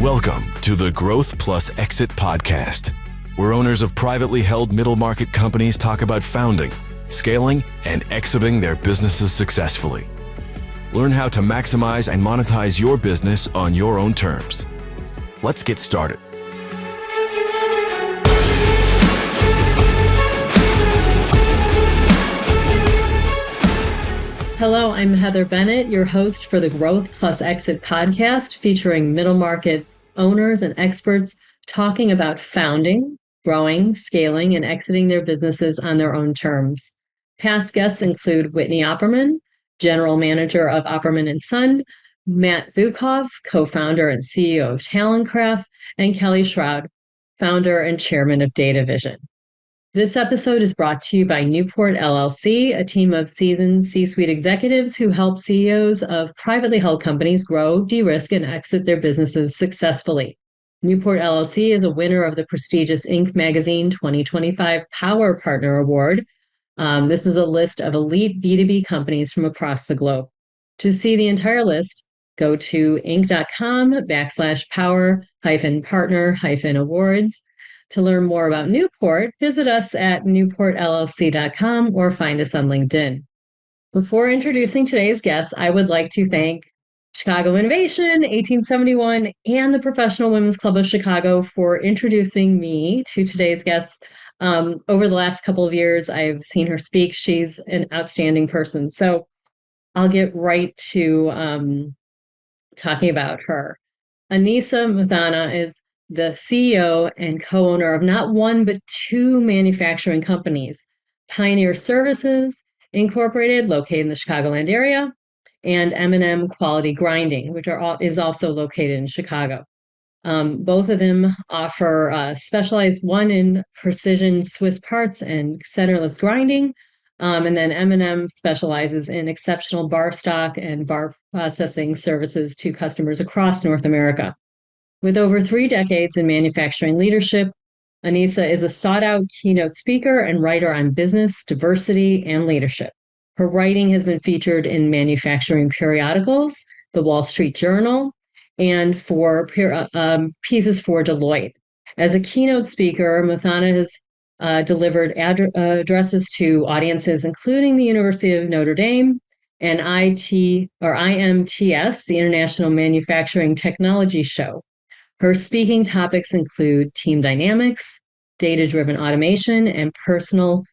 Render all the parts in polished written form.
Welcome to the Growth Plus Exit podcast, where owners of privately held middle market companies talk about founding, scaling, and exiting their businesses successfully. Learn how to maximize and monetize your business on your own terms. Let's get started. Hello, I'm Heather Bennett, your host for the Growth Plus Exit podcast, featuring middle market owners and experts talking about founding, growing, scaling, and exiting their businesses on their own terms. Past guests include Whitney Opperman, General Manager of Opperman & Son, Matt Vukov, co-founder and CEO of Talencraft, and Kelly Shroud, founder and chairman of DataVision. This episode is brought to you by Newport LLC, a team of seasoned C-suite executives who help CEOs of privately held companies grow, de-risk, and exit their businesses successfully. Newport LLC is a winner of the prestigious Inc. Magazine 2025 Power Partner Award. This is a list of elite B2B companies from across the globe. To see the entire list, go to inc.com/power-partner-awards. To learn more about Newport, visit us at newportllc.com or find us on LinkedIn. Before introducing today's guest, I would like to thank Chicago Innovation, 1871, and the Professional Women's Club of Chicago for introducing me to today's guest. Over the last couple of years, I've seen her speak. She's an outstanding person. So I'll get right to talking about her. Aneesa Muthana is the CEO and co-owner of not one, but two manufacturing companies, Pioneer Services Incorporated, located in the Chicagoland area, and M&M Quality Grinding, which is also located in Chicago. Both of them offer specialized, one in precision Swiss parts and centerless grinding, and then M&M specializes in exceptional bar stock and bar processing services to customers across North America. With over 3 decades in manufacturing leadership, Aneesa is a sought-out keynote speaker and writer on business, diversity, and leadership. Her writing has been featured in manufacturing periodicals, the Wall Street Journal, and for pieces for Deloitte. As a keynote speaker, Muthana has delivered addresses to audiences including the University of Notre Dame and IMTS, the International Manufacturing Technology Show. Her speaking topics include team dynamics, data-driven automation, and personal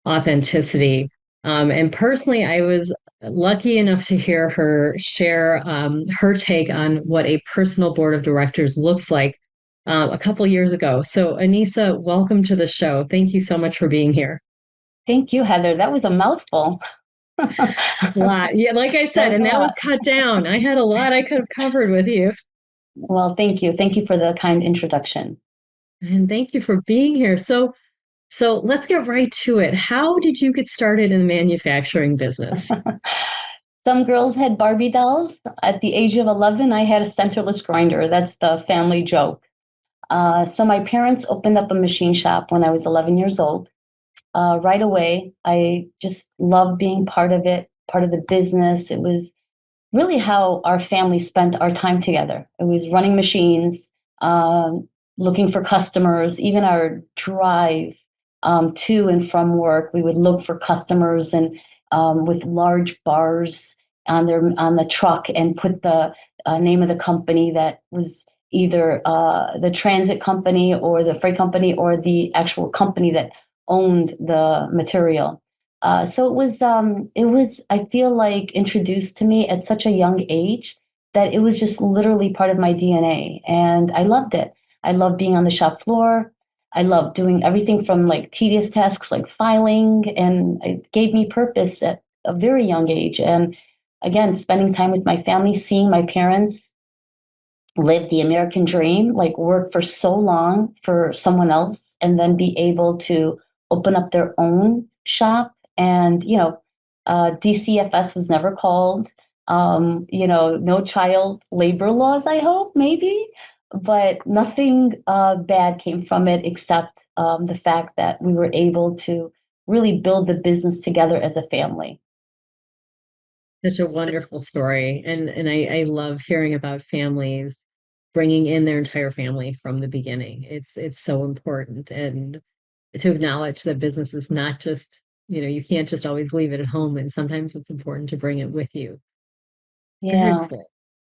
authenticity. And personally, I was lucky enough to hear her share her take on what a personal board of directors looks like a couple years ago. So Aneesa, welcome to the show. Thank you so much for being here. Thank you, Heather. That was a mouthful. Yeah, like I said, and that was cut down. I had a lot I could have covered with you. Well, thank you. Thank you for the kind introduction. And thank you for being here. So let's get right to it. How did you get started in the manufacturing business? Some girls had Barbie dolls. At the age of 11, I had a centerless grinder. That's the family joke. So my parents opened up a machine shop when I was 11 years old. Right away, I just loved being part of it, part of the business. It was really how our family spent our time together. It was running machines, looking for customers, even our drive to and from work. We would look for customers and with large bars on the truck and put the name of the company that was either the transit company or the freight company or the actual company that owned the material. So it was, I feel like, introduced to me at such a young age that it was just literally part of my DNA. And I loved it. I loved being on the shop floor. I loved doing everything from like tedious tasks like filing, and it gave me purpose at a very young age. And again, spending time with my family, seeing my parents live the American dream, like work for so long for someone else and then be able to open up their own shop. And, DCFS was never called, no child labor laws, I hope, maybe, but nothing bad came from it except the fact that we were able to really build the business together as a family. Such a wonderful story. And I love hearing about families bringing in their entire family from the beginning. It's so important, and to acknowledge that business is not just, you can't just always leave it at home, and sometimes it's important to bring it with you. Very Yeah.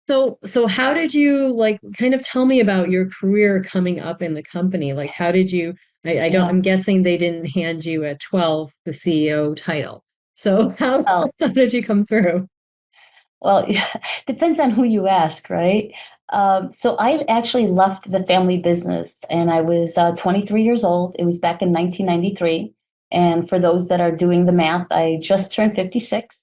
cool. So how did you, like, kind of tell me about your career coming up in the company? Like, how did you, I don't, Yeah. I'm guessing they didn't hand you at 12 the CEO title. So how, Oh, how did you come through? well, depends on who you ask, right? So I actually left the family business and I was 23 years old. It was back in 1993. And for those that are doing the math, I just turned 56.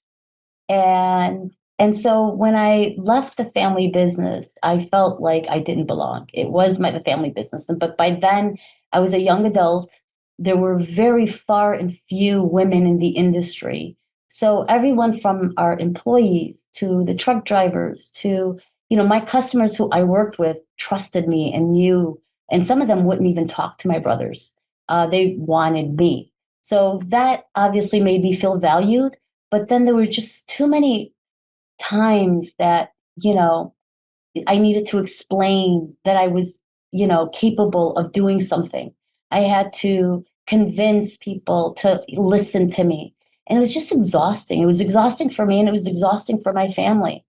And so when I left the family business, I felt like I didn't belong. It was the family business. But by then I was a young adult. There were very far and few women in the industry. So everyone from our employees to the truck drivers to, my customers who I worked with trusted me and knew, and some of them wouldn't even talk to my brothers. They wanted me. So that obviously made me feel valued. But then there were just too many times that, I needed to explain that I was, capable of doing something. I had to convince people to listen to me. And it was just exhausting. It was exhausting for me and it was exhausting for my family.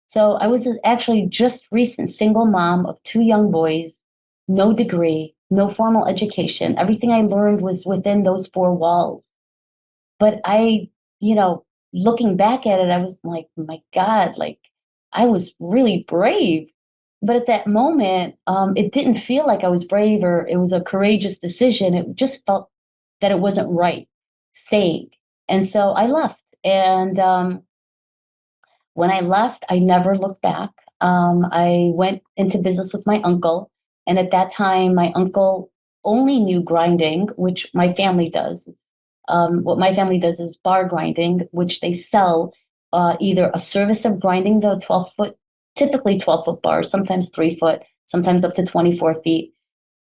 So I was actually just recent single mom of two young boys, no degree, no formal education. Everything I learned was within those four walls. But looking back at it, I was like, my God, like I was really brave. But at that moment, it didn't feel like I was brave or it was a courageous decision. It just felt that it wasn't right, saying. And so I left. And when I left, I never looked back. I went into business with my uncle. And at that time, my uncle only knew grinding, which my family does. What my family does is bar grinding, which they sell either a service of grinding the 12-foot, typically 12-foot bars, sometimes 3 foot, sometimes up to 24 feet,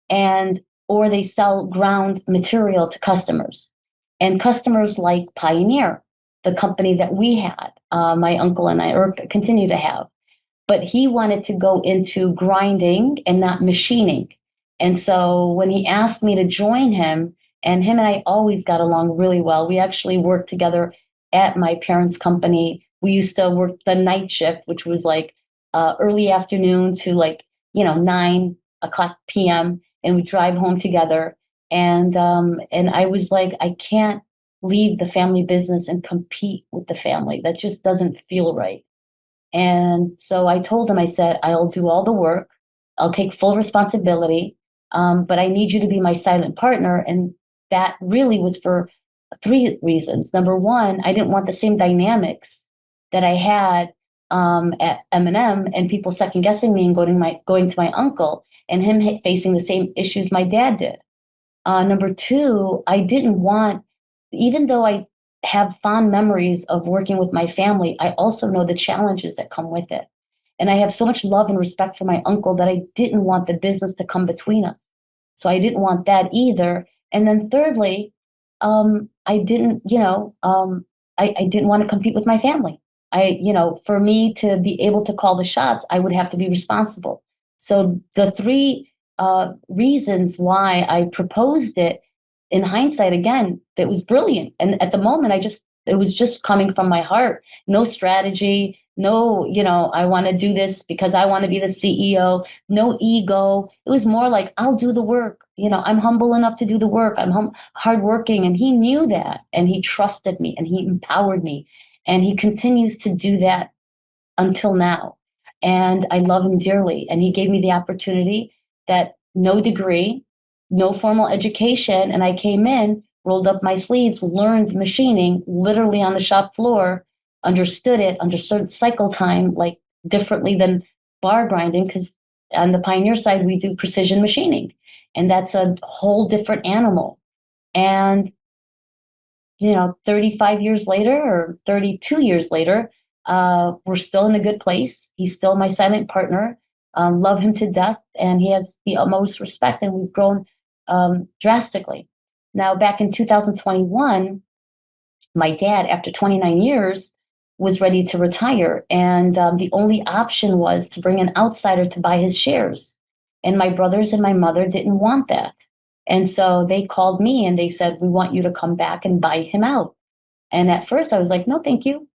and or they sell ground material to customers. And customers like Pioneer, the company that we had, my uncle and I, or continue to have. But he wanted to go into grinding and not machining. And so when he asked me to join him, and him and I always got along really well. We actually worked together at my parents' company. We used to work the night shift, which was like early afternoon to like, 9 o'clock p.m. And we drive home together. And I was like, I can't leave the family business and compete with the family. That just doesn't feel right. And so I told him, I said, I'll do all the work. I'll take full responsibility. But I need you to be my silent partner. And that really was for three reasons. Number one, I didn't want the same dynamics that I had at M&M and people second guessing me and going to my uncle and him facing the same issues my dad did. Number two, I didn't want, even though I have fond memories of working with my family, I also know the challenges that come with it. And I have so much love and respect for my uncle that I didn't want the business to come between us. So I didn't want that either. And then thirdly, I didn't, I didn't want to compete with my family. For me to be able to call the shots, I would have to be responsible. So the three reasons why I proposed it, in hindsight, again, it was brilliant. And at the moment, it was just coming from my heart. No strategy, no, I want to do this because I want to be the CEO, no ego. It was more like, I'll do the work. I'm humble enough to do the work. I'm hardworking. And he knew that. And he trusted me and he empowered me. And he continues to do that until now. And I love him dearly. And he gave me the opportunity that no degree, no formal education. And I came in, rolled up my sleeves, learned machining literally on the shop floor, understood it, understood cycle time like differently than bar grinding, because on the Pioneer side, we do precision machining. And that's a whole different animal. And 35 years later or 32 years later, we're still in a good place. He's still my silent partner. Love him to death, and he has the utmost respect, and we've grown drastically. Now, back in 2021, my dad, after 29 years, was ready to retire. And the only option was to bring an outsider to buy his shares. And my brothers and my mother didn't want that. And so they called me and they said, we want you to come back and buy him out. And at first I was like, no, thank you.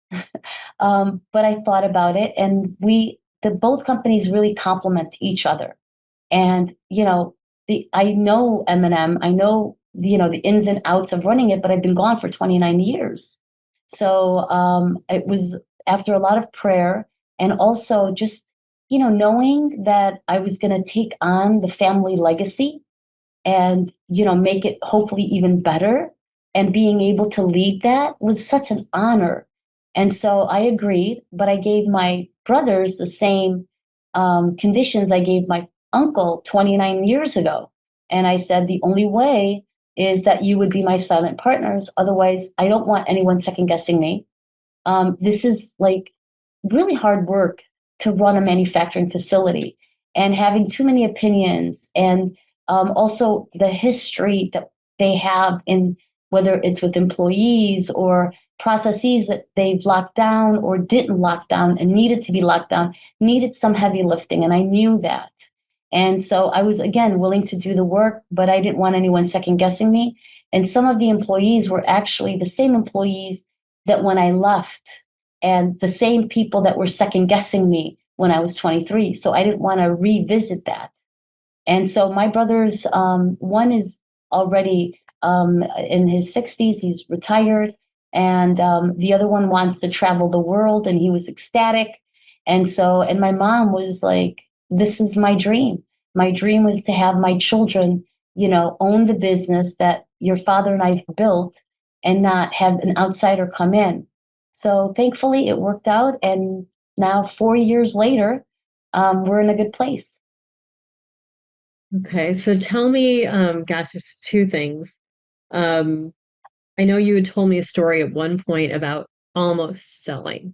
But I thought about it, and both companies really complement each other. And, I know M&M, I know, the ins and outs of running it, but I've been gone for 29 years. So it was after a lot of prayer, and also just, knowing that I was going to take on the family legacy and, make it hopefully even better. And being able to lead that was such an honor. And so I agreed, but I gave my brothers the same conditions I gave my uncle 29 years ago. And I said, the only way is that you would be my silent partners. Otherwise, I don't want anyone second guessing me. This is like really hard work to run a manufacturing facility, and having too many opinions, and also the history that they have in whether it's with employees or processes that they've locked down or didn't lock down and needed to be locked down, needed some heavy lifting. And I knew that. And so I was, again, willing to do the work, but I didn't want anyone second guessing me. And some of the employees were actually the same employees that when I left, and the same people that were second guessing me when I was 23. So I didn't want to revisit that. And so my brothers, one is already in his 60s, he's retired. And the other one wants to travel the world, and he was ecstatic. And my mom was like, this is my dream. My dream was to have my children, own the business that your father and I built, and not have an outsider come in. So thankfully it worked out. And now 4 years later, we're in a good place. Okay, so tell me, gosh, there's two things. I know you had told me a story at one point about almost selling.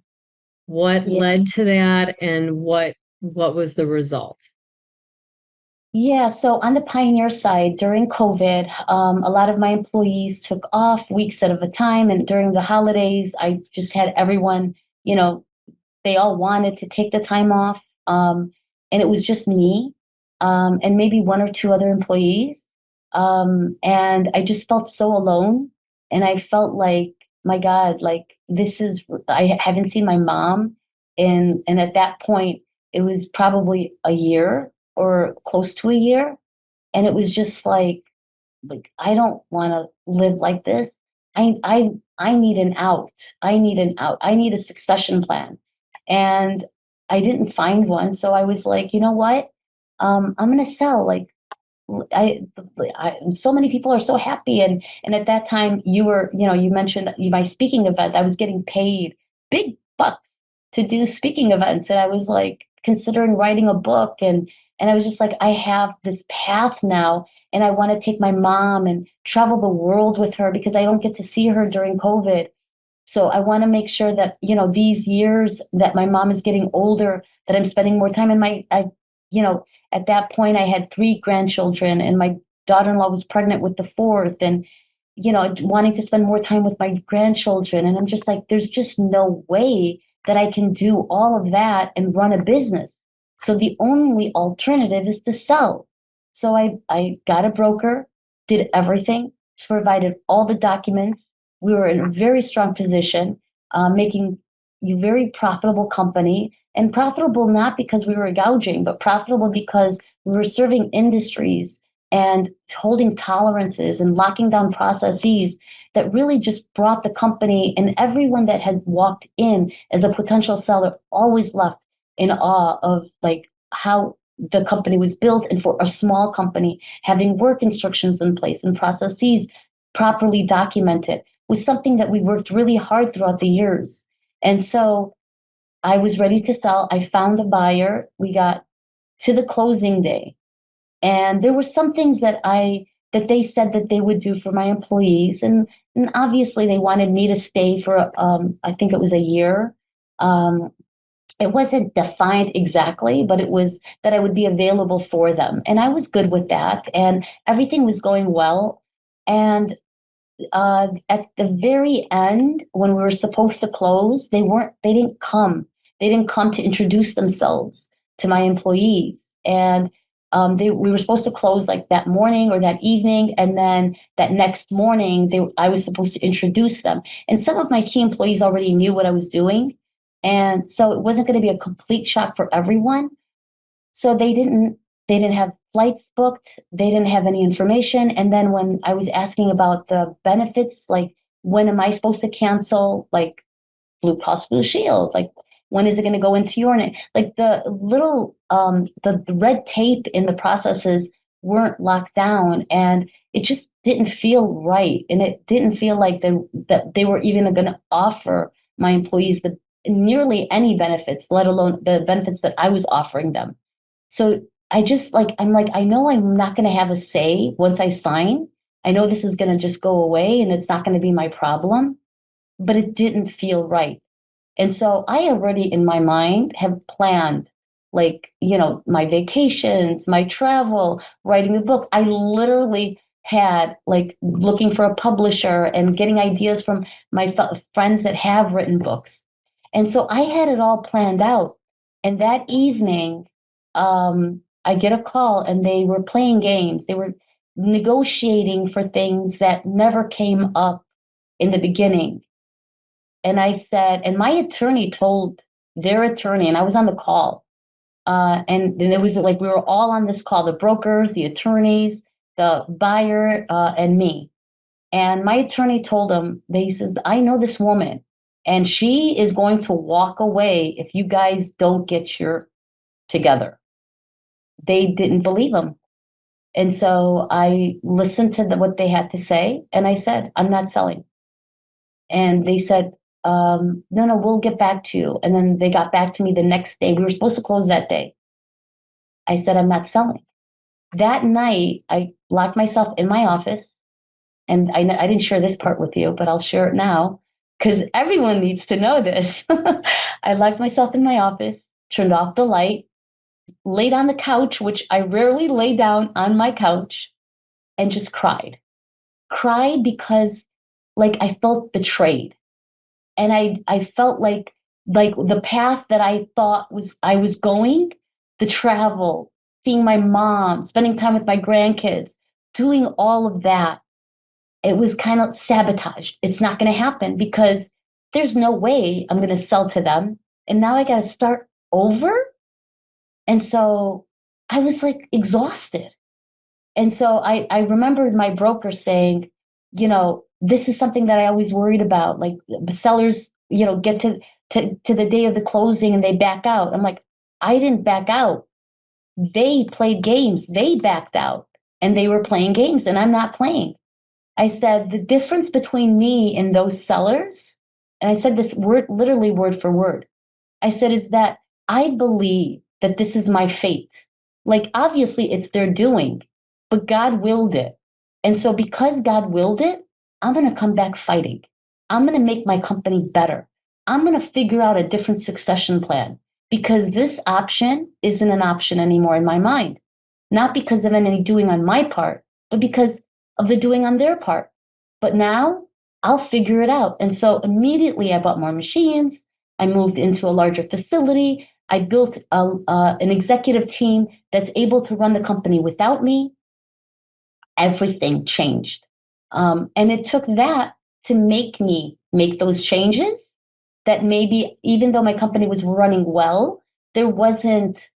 What led to that, and what was the result? Yeah, so on the Pioneer side, during COVID, a lot of my employees took off weeks at a time. And during the holidays, I just had everyone, they all wanted to take the time off. And it was just me, and maybe one or two other employees. And I just felt so alone. And I felt like, my God, like I haven't seen my mom. And at that point, it was probably a year or close to a year. And it was just like I don't want to live like this. I need an out. I need an out. I need a succession plan. And I didn't find one. So I was like, you know what? I'm going to sell. Like, so many people are so happy. And at that time you mentioned my speaking event. I was getting paid big bucks to do speaking events. And I was like considering writing a book, and I was just like, I have this path now, and I want to take my mom and travel the world with her, because I don't get to see her during COVID. So I want to make sure that, these years that my mom is getting older, that I'm spending more time. And at that point I had 3 grandchildren, and my daughter-in-law was pregnant with the 4th, and, wanting to spend more time with my grandchildren. And I'm just like, there's just no way that I can do all of that and run a business. So the only alternative is to sell. So I got a broker, did everything, provided all the documents. We were in a very strong position, making a very profitable company, and profitable not because we were gouging, but profitable because we were serving industries and holding tolerances and locking down processes that really just brought the company, and everyone that had walked in as a potential seller always left in awe of like how the company was built. And for a small company, having work instructions in place and processes properly documented was something that we worked really hard throughout the years. And so I was ready to sell. I found a buyer. We got to the closing day, and there were some things that they said that they would do for my employees, and obviously they wanted me to stay for I think it was a year. It wasn't defined exactly, but it was that I would be available for them, and I was good with that, and everything was going well. And at the very end, when we were supposed to close, they didn't come. They didn't come to introduce themselves to my employees. And we were supposed to close like that morning or that evening. And then that next morning, I was supposed to introduce them. And some of my key employees already knew what I was doing. And so it wasn't going to be a complete shock for everyone. So they didn't have flights booked, they didn't have any information. And then when I was asking about the benefits, like when am I supposed to cancel like Blue Cross Blue Shield? Like when is it going to go into your name? Like the little the red tape in the processes weren't locked down, and it just didn't feel right. And it didn't feel like that they were even going to offer my employees the nearly any benefits, let alone the benefits that I was offering them. So I'm like, I know I'm not going to have a say once I sign. I know this is going to just go away and it's not going to be my problem, but it didn't feel right. And so I already in my mind have planned like, my vacations, my travel, writing a book. I literally had like looking for a publisher and getting ideas from my friends that have written books. And so I had it all planned out. And that evening, I get a call and they were playing games. They were negotiating for things that never came up in the beginning. And I said, and my attorney told their attorney, and I was on the call. And it was like we were all on this call, the brokers, the attorneys, the buyer, and me. And my attorney told him, he says, I know this woman, and she is going to walk away if you guys don't get your together. They didn't believe him. And so I listened to what they had to say, and I said, I'm not selling. And they said, no, we'll get back to you. And then they got back to me the next day. We were supposed to close that day. I said, I'm not selling. That night, I locked myself in my office. And I didn't share this part with you, but I'll share it now because everyone needs to know this. I locked myself in my office, turned off the light, laid on the couch, which I rarely lay down on my couch, and just cried. Cried because like I felt betrayed. And I felt like the path that I thought I was going, the travel, seeing my mom, spending time with my grandkids, doing all of that, it was kind of sabotaged. It's not going to happen because there's no way I'm going to sell to them. And now I got to start over. And so I was like exhausted. And so I remembered my broker saying, this is something that I always worried about. Like the sellers, get to the day of the closing and they back out. I'm like, I didn't back out. They played games. They backed out and they were playing games and I'm not playing. I said, the difference between me and those sellers, and I said this word, literally word for word. I said, is that I believe that this is my fate. Like, obviously it's their doing, but God willed it. And so because God willed it, I'm going to come back fighting. I'm going to make my company better. I'm going to figure out a different succession plan because this option isn't an option anymore in my mind. Not because of any doing on my part, but because of the doing on their part. But now I'll figure it out. And so immediately I bought more machines. I moved into a larger facility. I built an executive team that's able to run the company without me. Everything changed. And it took that to make me make those changes that maybe even though my company was running well, there wasn't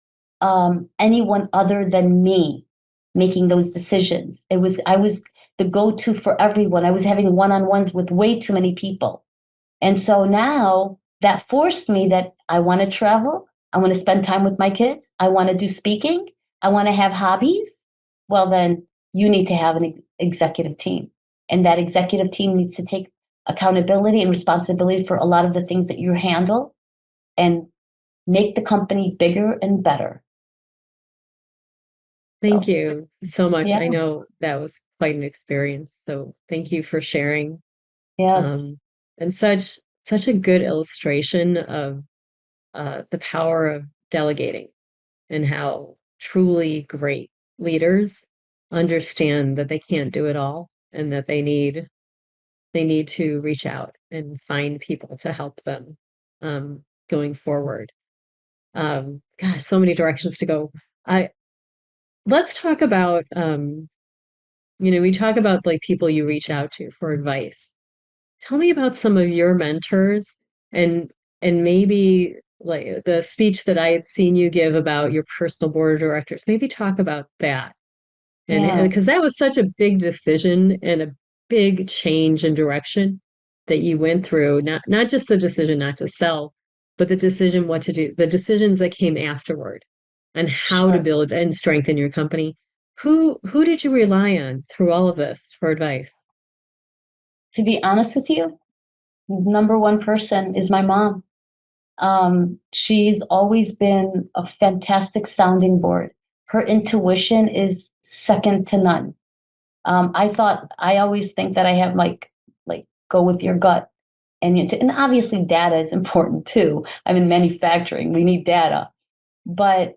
anyone other than me making those decisions. I was the go-to for everyone. I was having one-on-ones with way too many people. And so now that forced me that I want to travel. I want to spend time with my kids. I want to do speaking. I want to have hobbies. Well, then you need to have an executive team. And that executive team needs to take accountability and responsibility for a lot of the things that you handle and make the company bigger and better. Thank you so much. Yeah. I know that was quite an experience. So thank you for sharing. Yes. And such a good illustration of the power of delegating and how truly great leaders understand that they can't do it all and that they need they need to reach out and find people to help them going forward. Gosh, so many directions to go. I Let's talk about we talk about like people you reach out to for advice. Tell me about some of your mentors and maybe like the speech that I had seen you give about your personal board of directors. Maybe talk about that. And Yeah. because that was such a big decision and a big change in direction that you went through, not just the decision not to sell, but the decision what to do, the decisions that came afterward and how to Sure. build and strengthen your company. Who did you rely on through all of this for advice? To be honest with you, number one person is my mom. She's always been a fantastic sounding board. Her intuition is second to none. I always think that I have like go with your gut, and obviously data is important too. I'm in manufacturing; we need data. But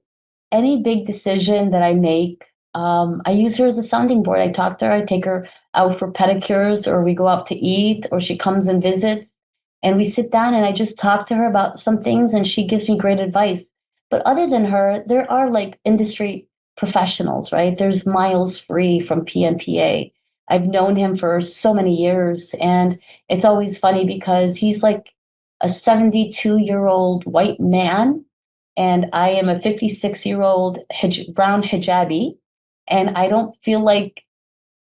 any big decision that I make, I use her as a sounding board. I talk to her. I take her out for pedicures, or we go out to eat, or she comes and visits, and we sit down and I just talk to her about some things, and she gives me great advice. But other than her, there are like industry professionals, right? There's Miles Free from PNPA. I've known him for so many years, and it's always funny because he's like a 72-year-old white man and I am a 56-year-old brown hijabi, and I don't feel like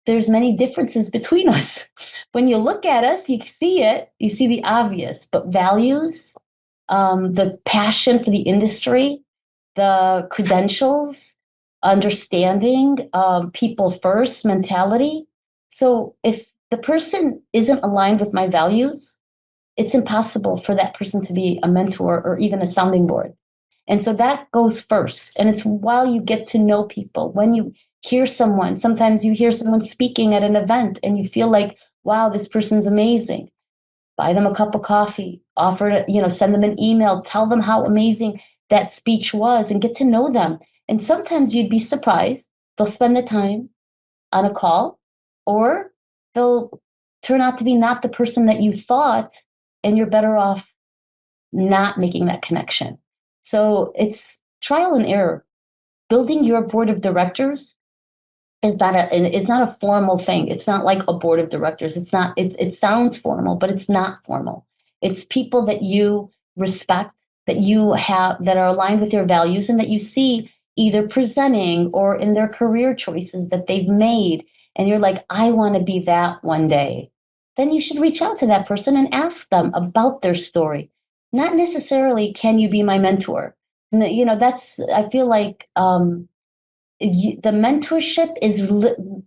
there's many differences between us. When you look at us, you see it, you see the obvious, but values, the passion for the industry, the credentials, understanding, people first mentality. So if the person isn't aligned with my values, it's impossible for that person to be a mentor or even a sounding board. And so that goes first. And it's while you get to know people, when you hear someone, sometimes you hear someone speaking at an event and you feel like, wow, this person's amazing. Buy them a cup of coffee, offer to, send them an email, tell them how amazing that speech was and get to know them. And sometimes you'd be surprised. They'll spend the time on a call or they'll turn out to be not the person that you thought, and you're better off not making that connection. So it's trial and error. Building your board of directors it's not a formal thing. It's not like a board of directors. It's not, it sounds formal, but it's not formal. It's people that you respect, that you have, that are aligned with your values, and that you see either presenting or in their career choices that they've made. And you're like, I want to be that one day. Then you should reach out to that person and ask them about their story. Not necessarily, can you be my mentor? That's, I feel like, the mentorship is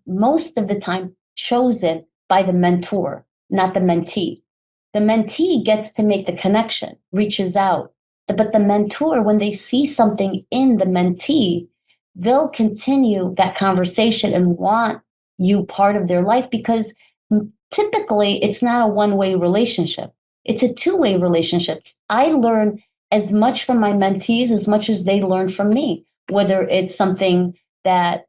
most of the time chosen by the mentor, not the mentee. The mentee gets to make the connection, reaches out. But the mentor, when they see something in the mentee, they'll continue that conversation and want you part of their life because typically it's not a one-way relationship. It's a two-way relationship. I learn as much from my mentees as much as they learn from me, whether it's something that,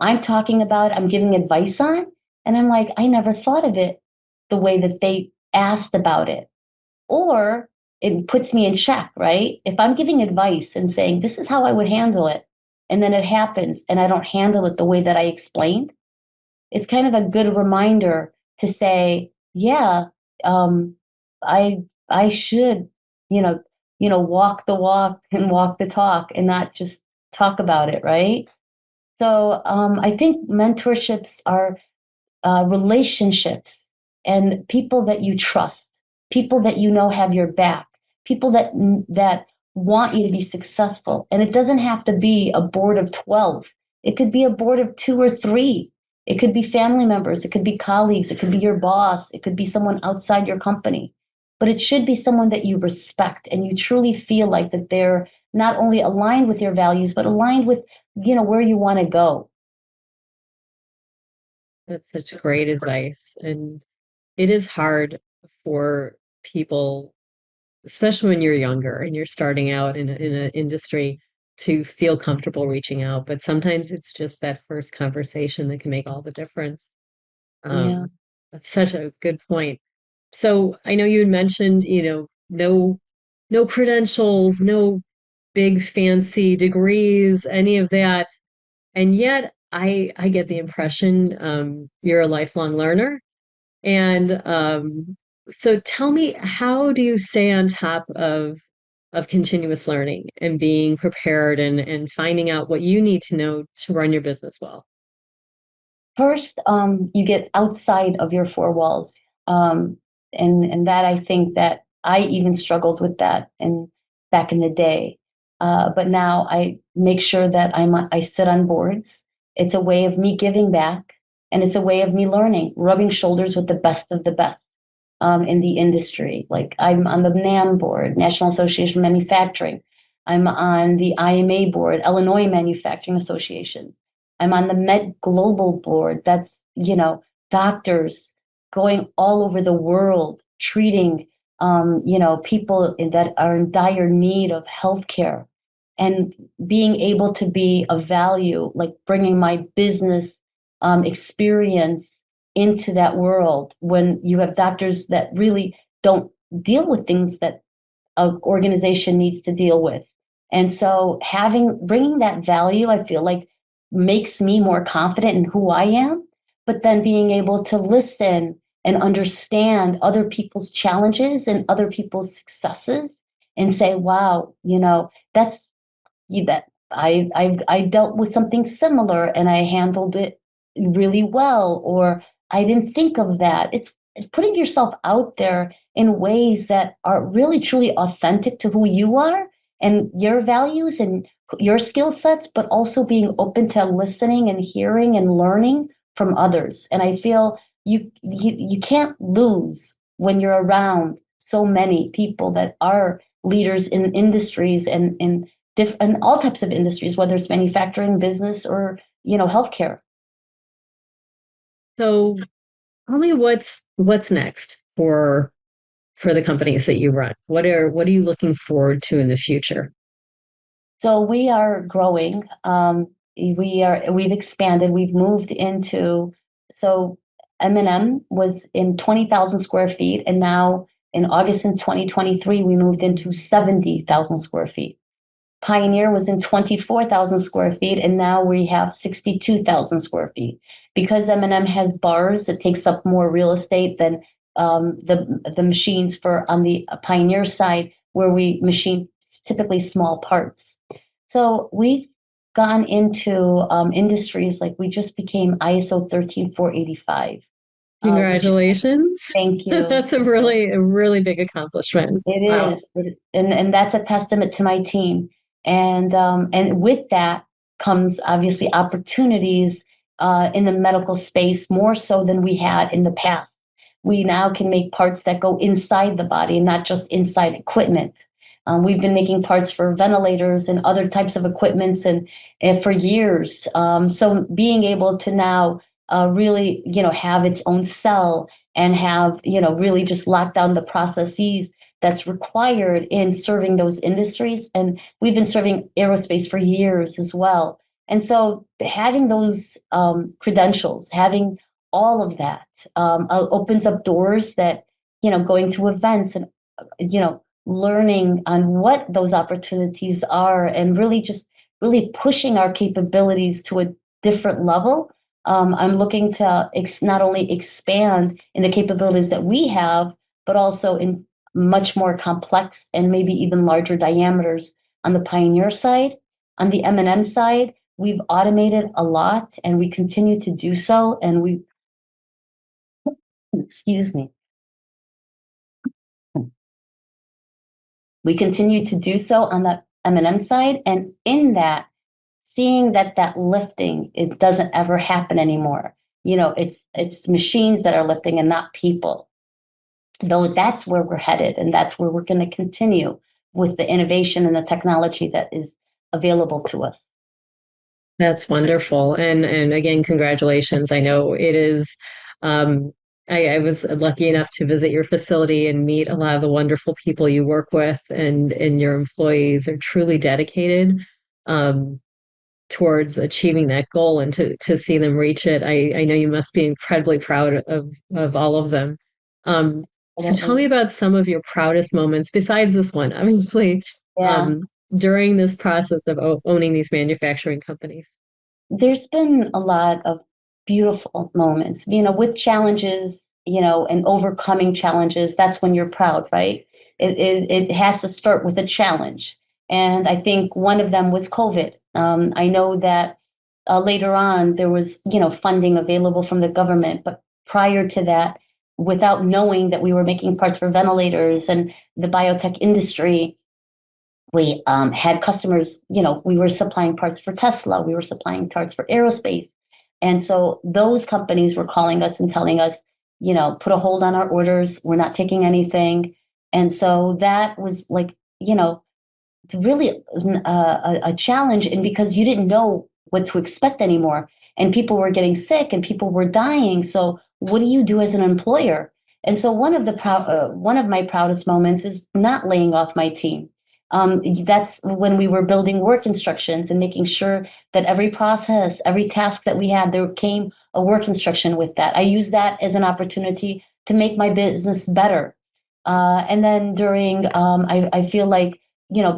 I'm talking about, I'm giving advice on, and I'm like, I never thought of it the way that they asked about it. Or it puts me in check, right? If I'm giving advice and saying, this is how I would handle it, and then it happens and I don't handle it the way that I explained, it's kind of a good reminder to say, yeah, um, I should, walk the walk and walk the talk and not just talk about it, right? So I think mentorships are relationships and people that you trust, people that have your back, people that want you to be successful. And it doesn't have to be a board of 12. It could be a board of 2 or 3. It could be family members, it could be colleagues, it could be your boss, it could be someone outside your company. But it should be someone that you respect and you truly feel like that they're not only aligned with your values, but aligned with, where you want to go. That's such great advice. And it is hard for people, especially when you're younger and you're starting out in an industry, to feel comfortable reaching out. But sometimes it's just that first conversation that can make all the difference. Yeah. Um, That's such a good point. So I know you had mentioned, no credentials, no big fancy degrees, any of that. And yet I get the impression you're a lifelong learner. And so tell me, how do you stay on top of continuous learning and being prepared and finding out what you need to know to run your business well? First, you get outside of your four walls. Um, and that I think that I even struggled with that in back in the day. But now I make sure that I sit on boards. It's a way of me giving back, and it's a way of me learning, rubbing shoulders with the best of the best in the industry. Like I'm on the NAM board, National Association of Manufacturing. I'm on the IMA board, Illinois Manufacturing Association. I'm on the Med Global board. That's, doctors going all over the world treating, people that are in dire need of healthcare and being able to be of value, like bringing my business experience into that world when you have doctors that really don't deal with things that an organization needs to deal with. And so bringing that value, I feel like makes me more confident in who I am, but then being able to listen and understand other people's challenges and other people's successes and say, wow, that's that I dealt with something similar and I handled it really well, or I didn't think of that. It's putting yourself out there in ways that are really truly authentic to who you are and your values and your skill sets, but also being open to listening and hearing and learning from others. And I feel you can't lose when you're around so many people that are leaders in industries and different all types of industries, whether it's manufacturing, business, or healthcare. So tell me what's next for the companies that you run. What are you looking forward to in the future? So we are growing. We've expanded. We've moved into so M&M was in 20,000 square feet, and now in August in 2023 we moved into 70,000 square feet. Pioneer was in 24,000 square feet, and now we have 62,000 square feet. Because M&M has bars, it takes up more real estate than the machines for on the Pioneer side, where we machine typically small parts. So we've gone into industries like we just became ISO 13485. Congratulations. Thank you. That's a really big accomplishment. It Wow. is, and that's a testament to my team. And with that comes obviously opportunities in the medical space more so than we had in the past. We now can make parts that go inside the body and not just inside equipment. We've been making parts for ventilators and other types of equipments and for years. So being able to now really, have its own cell and have, really just lock down the processes that's required in serving those industries. And we've been serving aerospace for years as well. And so having those credentials, having all of that opens up doors that, going to events and, learning on what those opportunities are and really just really pushing our capabilities to a different level. I'm looking to not only expand in the capabilities that we have, but also in much more complex and maybe even larger diameters on the Pioneer side. On the M&M side, we've automated a lot and we continue to do so. And excuse me, we continue to do so on the M&M side. And in that, seeing that lifting, it doesn't ever happen anymore. It's machines that are lifting and not people. Though that's where we're headed, and that's where we're going to continue with the innovation and the technology that is available to us. That's wonderful. And again, congratulations. I know it is. Um, I was lucky enough to visit your facility and meet a lot of the wonderful people you work with, and your employees are truly dedicated. Um, towards achieving that goal and to see them reach it. I know you must be incredibly proud of all of them. So tell me about some of your proudest moments besides this one, obviously, Yeah. during this process of owning these manufacturing companies. There's been a lot of beautiful moments, with challenges, and overcoming challenges. That's when you're proud, right? It has to start with a challenge. And I think one of them was COVID. I know that later on there was, funding available from the government, but prior to that, without knowing that we were making parts for ventilators and the biotech industry, we had customers, we were supplying parts for Tesla, we were supplying parts for aerospace. And so those companies were calling us and telling us, put a hold on our orders, we're not taking anything. And so that was like, it's really a challenge. And because you didn't know what to expect anymore, and people were getting sick and people were dying. So what do you do as an employer? And so one of my proudest moments is not laying off my team. That's when we were building work instructions and making sure that every process, every task that we had, there came a work instruction with that. I used that as an opportunity to make my business better. And then I feel like,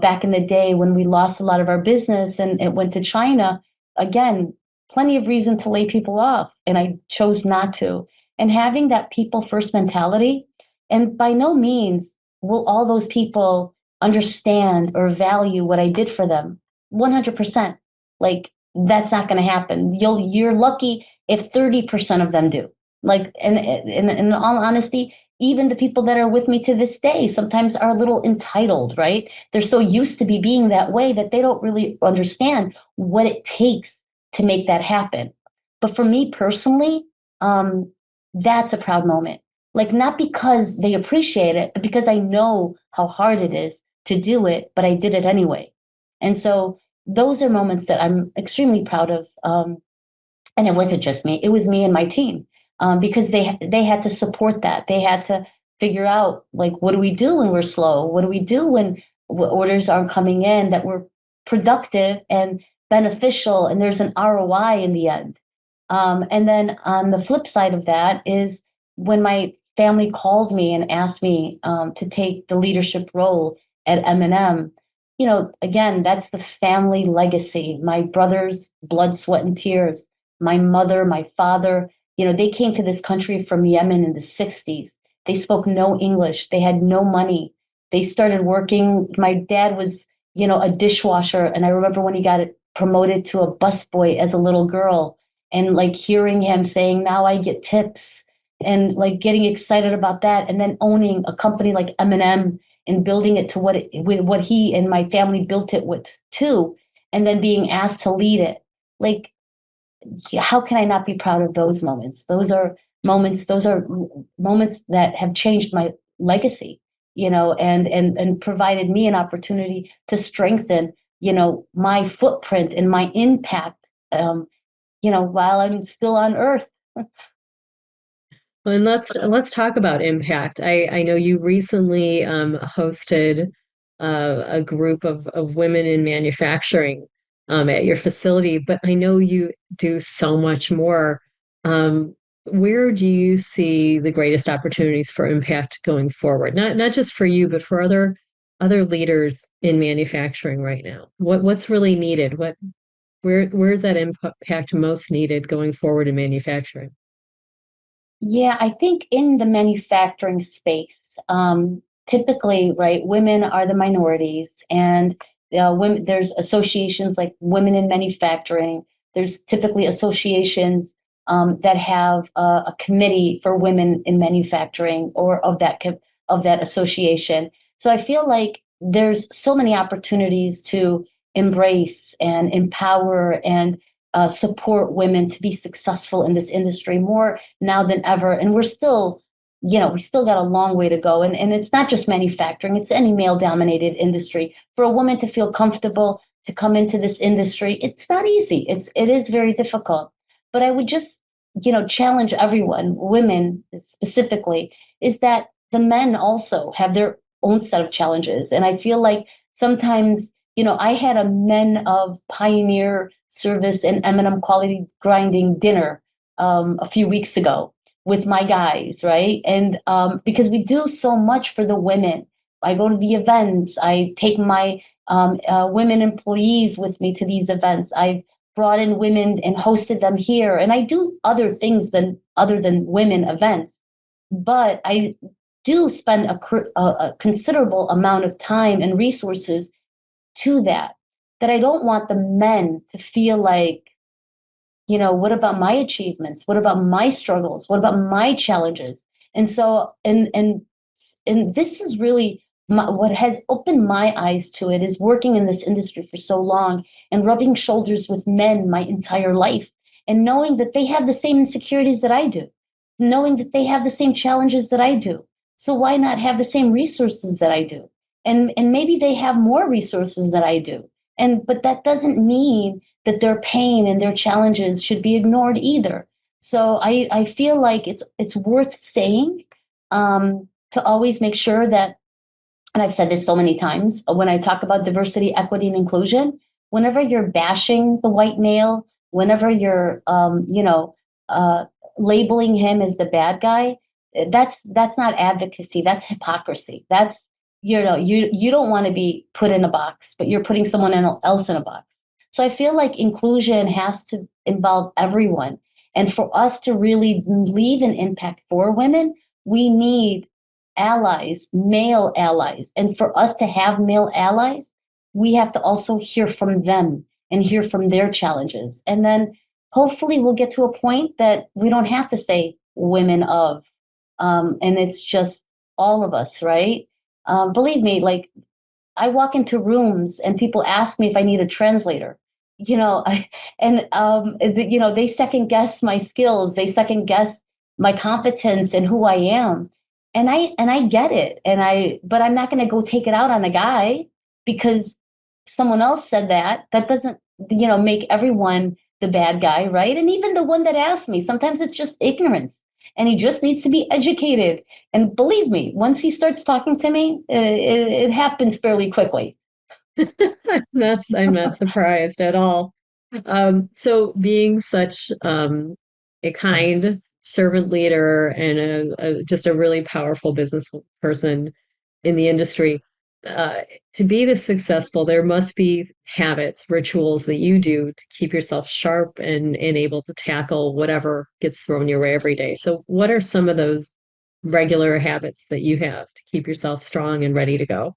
back in the day when we lost a lot of our business and it went to China, again, plenty of reason to lay people off. And I chose not to. And having that people first mentality, and by no means will all those people understand or value what I did for them. 100%. Like that's not going to happen. You're lucky if 30% of them do. Like, and in all honesty, even the people that are with me to this day sometimes are a little entitled, right? They're so used to being that way that they don't really understand what it takes to make that happen. But for me personally, that's a proud moment. Like not because they appreciate it, but because I know how hard it is to do it, but I did it anyway. And so those are moments that I'm extremely proud of. And it wasn't just me; it was me and my team, because they had to support that. They had to figure out like, what do we do when we're slow? What do we do when orders aren't coming in that were productive and beneficial, and there's an ROI in the end. And then on the flip side of that is when my family called me and asked me to take the leadership role at M&M. Again, that's the family legacy. My brother's blood, sweat, and tears. My mother, my father, they came to this country from Yemen in the 60s. They spoke no English. They had no money. They started working. My dad was, a dishwasher. And I remember when he got promoted to a busboy as a little girl, and like hearing him saying, now I get tips, and like getting excited about that. And then owning a company like M&M and building it to what he and my family built it with too. And then being asked to lead it. Like, how can I not be proud of those moments? Those are moments that have changed my legacy, and provided me an opportunity to strengthen, my footprint and my impact, while I'm still on earth. Well, and let's talk about impact. I know you recently hosted a group of women in manufacturing at your facility, but I know you do so much more. Where do you see the greatest opportunities for impact going forward? Not just for you, but for other leaders in manufacturing right now. What's really needed? Where's that impact most needed going forward in manufacturing? Yeah, I think in the manufacturing space, typically, right, women are the minorities, and women, there's associations like Women in Manufacturing. There's typically associations that have a committee for women in manufacturing, or of that association. So I feel like there's so many opportunities to embrace and empower and support women to be successful in this industry more now than ever. And we're still, we still got a long way to go. And it's not just manufacturing, it's any male dominated industry. For a woman to feel comfortable to come into this industry, it's not easy. It is very difficult. But I would just, challenge everyone, women specifically, is that the men also have their own set of challenges. And I feel like sometimes, I had a Men of Pioneer service an M&M quality grinding dinner a few weeks ago with my guys, right? And because we do so much for the women. I go to the events. I take my women employees with me to these events. I've brought in women and hosted them here, and I do other things other than women events. But I do spend a considerable amount of time and resources to that I don't want the men to feel like, what about my achievements? What about my struggles? What about my challenges? And so, and this is really what has opened my eyes to it is working in this industry for so long and rubbing shoulders with men my entire life and knowing that they have the same insecurities that I do, knowing that they have the same challenges that I do. So why not have the same resources that I do? And maybe they have more resources than I do. But that doesn't mean that their pain and their challenges should be ignored either. So I feel like it's worth saying to always make sure that, and I've said this so many times, when I talk about diversity, equity, and inclusion, whenever you're bashing the white male, whenever you're labeling him as the bad guy, that's not advocacy. That's hypocrisy. That's you don't want to be put in a box, but you're putting someone else in a box. So I feel like inclusion has to involve everyone. And for us to really leave an impact for women, we need allies, male allies. And for us to have male allies, we have to also hear from them and hear from their challenges. And then hopefully we'll get to a point that we don't have to say women of, and it's just all of us, right? Believe me, like I walk into rooms and people ask me if I need a translator, they second guess my skills, they second guess my competence and who I am. And I get it. But I'm not going to go take it out on a guy because someone else said that. That doesn't, make everyone the bad guy, right? And even the one that asked me, sometimes it's just ignorance. And he just needs to be educated. And believe me, once he starts talking to me, it happens fairly quickly. I'm not surprised at all. So being such a kind servant leader and just a really powerful business person in the industry, to be this successful, there must be habits, rituals that you do to keep yourself sharp and able to tackle whatever gets thrown your way every day. So what are some of those regular habits that you have to keep yourself strong and ready to go?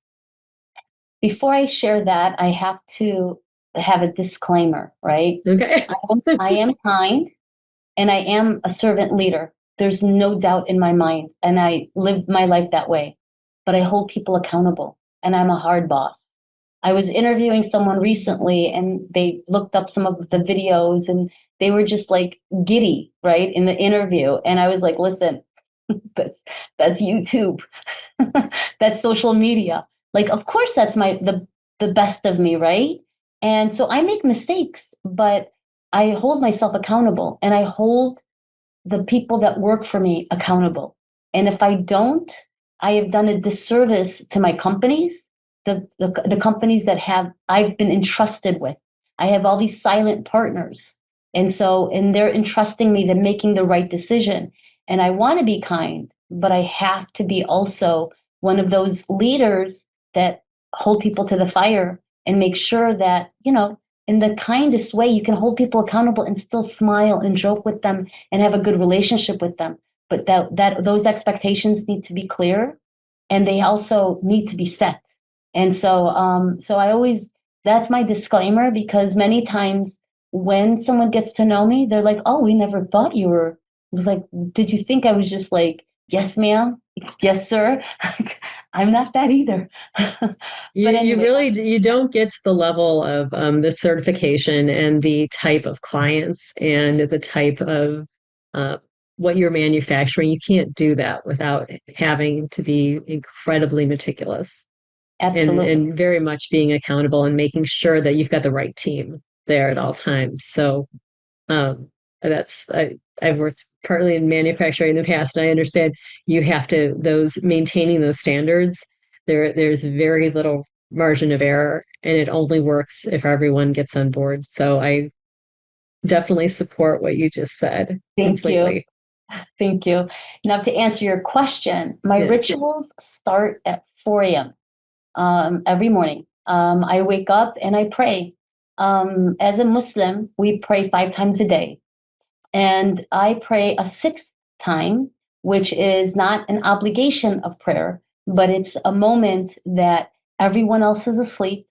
Before I share that, I have to have a disclaimer, right? Okay. I am kind and I am a servant leader. There's no doubt in my mind. And I live my life that way. But I hold people accountable and I'm a hard boss. I was interviewing someone recently and they looked up some of the videos and they were just like giddy, right, in the interview. And I was like, listen, that's YouTube. That's social media. Like, of course, that's the best of me, right? And so I make mistakes, but I hold myself accountable and I hold the people that work for me accountable. And if I don't, I have done a disservice to my companies, the companies that I've been entrusted with. I have all these silent partners. And they're entrusting me to making the right decision. And I want to be kind, but I have to be also one of those leaders that hold people to the fire and make sure that, in the kindest way, you can hold people accountable and still smile and joke with them and have a good relationship with them. But those expectations need to be clear and they also need to be set. And so that's my disclaimer, because many times when someone gets to know me, they're like, oh, we never thought you were. I was like, did you think I was just like, yes, ma'am, yes, sir? I'm not that either. You don't get to the level of the certification and the type of clients and the type of what you're manufacturing. You can't do that without having to be incredibly meticulous. Absolutely. And very much being accountable and making sure that you've got the right team there at all times. So I've worked partly in manufacturing in the past, and I understand you have to maintaining those standards. There's very little margin of error, and it only works if everyone gets on board. So I definitely support what you just said Thank completely. you. Thank you. Now, to answer your question, my rituals start at 4 a.m. Every morning. I wake up and I pray. As a Muslim, we pray 5 times a day. And I pray a sixth time, which is not an obligation of prayer, but it's a moment that everyone else is asleep.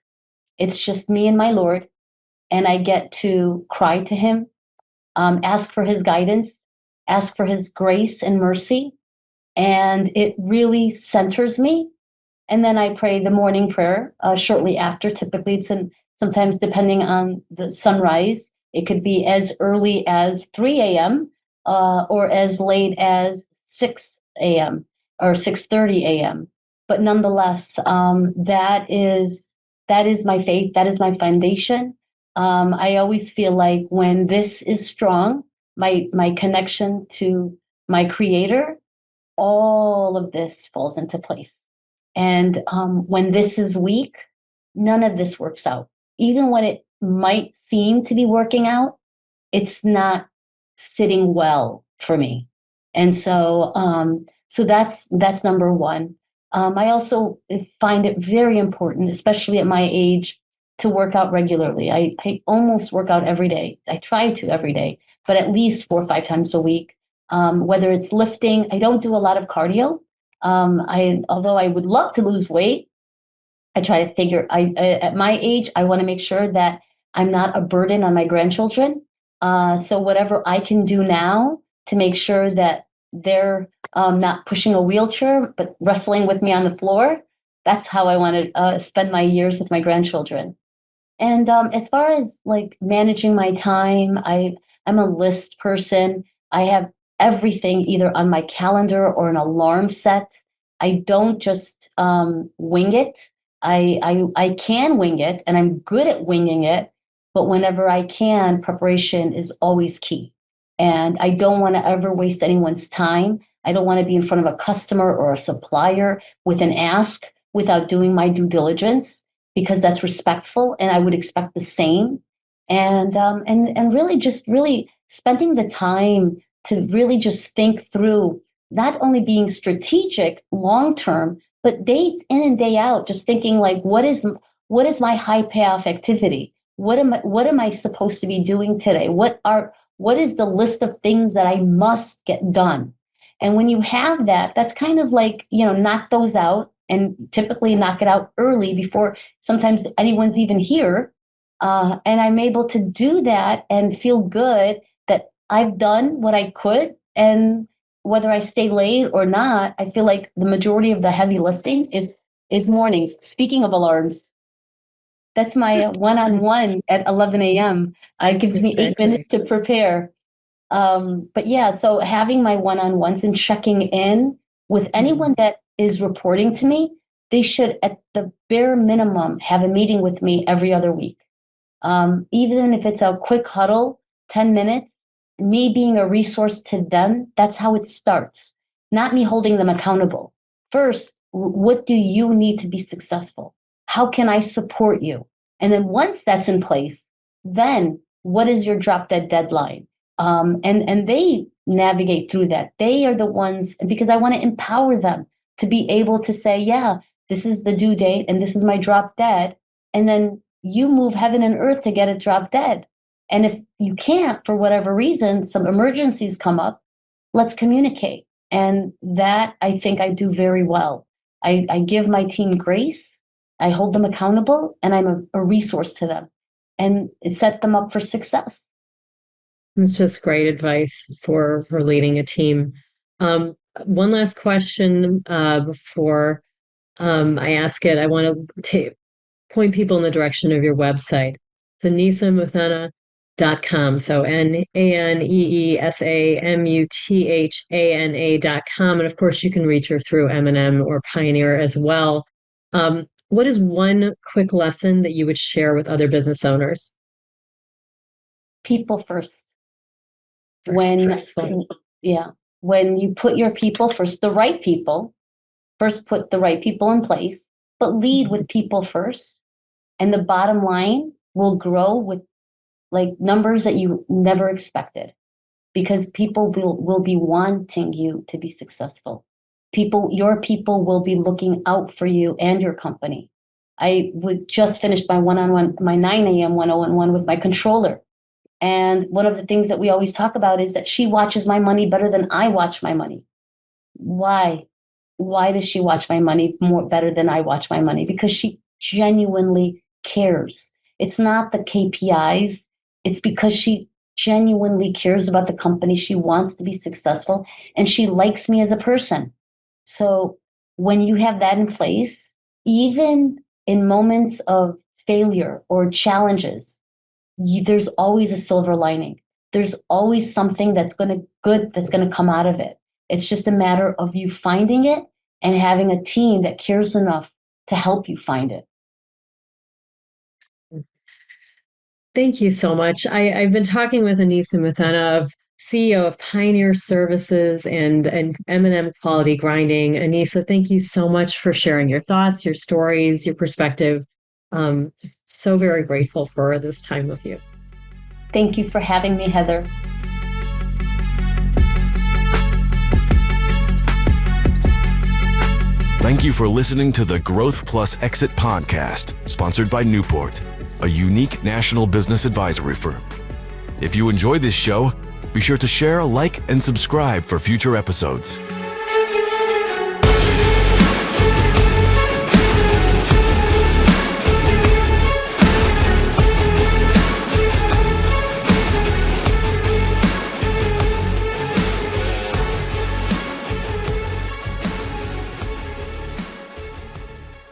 It's just me and my Lord. And I get to cry to him, ask for his guidance, ask for his grace and mercy. And it really centers me. And then I pray the morning prayer shortly after. Typically, sometimes depending on the sunrise, it could be as early as 3 a.m. Or as late as 6 a.m. or 6:30 a.m. But nonetheless, that is my faith. That is my foundation. I always feel like when this is strong, my connection to my Creator, all of this falls into place. And when this is weak, none of this works out. Even when it might seem to be working out, it's not sitting well for me. And so that's number one. I also find it very important, especially at my age, to work out regularly. I almost work out every day. I try to every day, but at least 4 or 5 times a week. Whether it's lifting, I don't do a lot of cardio. Although I would love to lose weight, I try to figure. At my age, I want to make sure that I'm not a burden on my grandchildren. So whatever I can do now to make sure that they're not pushing a wheelchair, but wrestling with me on the floor, that's how I want to spend my years with my grandchildren. And as far as like managing my time, I'm a list person. I have everything either on my calendar or an alarm set. I don't just wing it. I can wing it, and I'm good at winging it. But whenever I can, preparation is always key. And I don't want to ever waste anyone's time. I don't want to be in front of a customer or a supplier with an ask without doing my due diligence, because that's respectful, and I would expect the same. And really spending the time to really just think through not only being strategic long term, but day in and day out, just thinking like, what is my high payoff activity? What am I supposed to be doing today? What is the list of things that I must get done? And when you have that, that's kind of like, knock those out, and typically knock it out early before sometimes anyone's even here. And I'm able to do that and feel good that I've done what I could. And whether I stay late or not, I feel like the majority of the heavy lifting is mornings. Speaking of alarms, that's my one-on-one at 11 a.m. It gives me 8 minutes to prepare. But yeah, so having my one-on-ones and checking in with anyone that is reporting to me, they should at the bare minimum have a meeting with me every other week. Even if it's a quick huddle, 10 minutes, me being a resource to them, that's how it starts. Not me holding them accountable. First, what do you need to be successful? How can I support you? And then once that's in place, then what is your drop dead deadline? And they navigate through that. They are the ones, because I want to empower them to be able to say, yeah, this is the due date and this is my drop dead. And then you move heaven and earth to get it drop dead. And if you can't, for whatever reason, some emergencies come up, let's communicate. And that I think I do very well. I give my team grace, I hold them accountable, and I'm a resource to them, and it set them up for success. It's just great advice for leading a team. One last question before I ask it. I want to point people in the direction of your website. It's aneesamuthana.com. So NANEESAMUTHANA.com. And of course, you can reach her through M&M or Pioneer as well. What is one quick lesson that you would share with other business owners? People first. When you put your people first, the right people, first put the right people in place, but lead with people first. And the bottom line will grow with like numbers that you never expected, because people will be wanting you to be successful. Your people will be looking out for you and your company. I would just finish my one-on-one, my 9 a.m. 101 with my controller. And one of the things that we always talk about is that she watches my money better than I watch my money. Why? Why does she watch my money more better than I watch my money? Because she genuinely cares. It's not the KPIs. It's because she genuinely cares about the company. She wants to be successful and she likes me as a person. So when you have that in place, even in moments of failure or challenges, there's always a silver lining. There's always something that's going to come out of it. It's just a matter of you finding it and having a team that cares enough to help you find it. Thank you so much. I've been talking with Aneesa Muthana, CEO of Pioneer Services and M&M Quality Grinding. Aneesa, thank you so much for sharing your thoughts, your stories, your perspective. So very grateful for this time with you. Thank you for having me, Heather. Thank you for listening to the Growth Plus Exit podcast, sponsored by Newport, a unique national business advisory firm. If you enjoy this show, be sure to share, like, and subscribe for future episodes.